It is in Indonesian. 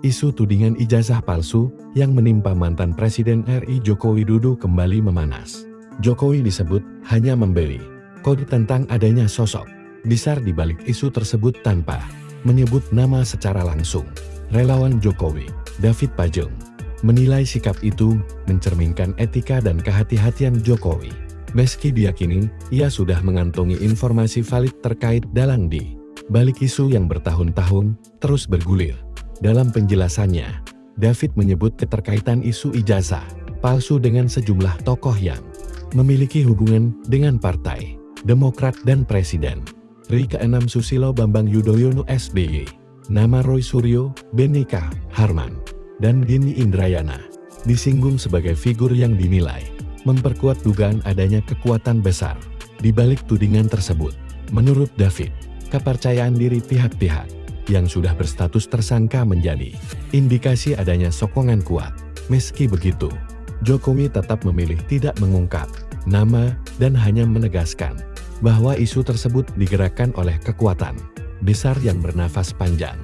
Isu tudingan ijazah palsu yang menimpa mantan Presiden RI Joko Widodo kembali memanas. Jokowi disebut hanya memberi kode tentang adanya sosok besar di balik isu tersebut tanpa menyebut nama secara langsung. Relawan Jokowi, David Pajeng, menilai sikap itu mencerminkan etika dan kehati-hatian Jokowi. Meski diyakini ia sudah mengantongi informasi valid terkait dalang di balik isu yang bertahun-tahun terus bergulir. Dalam penjelasannya, David menyebut keterkaitan isu ijazah palsu dengan sejumlah tokoh yang memiliki hubungan dengan Partai Demokrat dan Presiden RI ke-6 Susilo Bambang Yudhoyono SBY, nama Roy Suryo, Benika Harman, dan Denny Indrayana disinggung sebagai figur yang dinilai memperkuat dugaan adanya kekuatan besar di balik tudingan tersebut. Menurut David, kepercayaan diri pihak-pihak yang sudah berstatus tersangka menjadi indikasi adanya sokongan kuat. Meski begitu, Jokowi tetap memilih tidak mengungkap nama dan hanya menegaskan bahwa isu tersebut digerakkan oleh kekuatan besar yang bernafas panjang.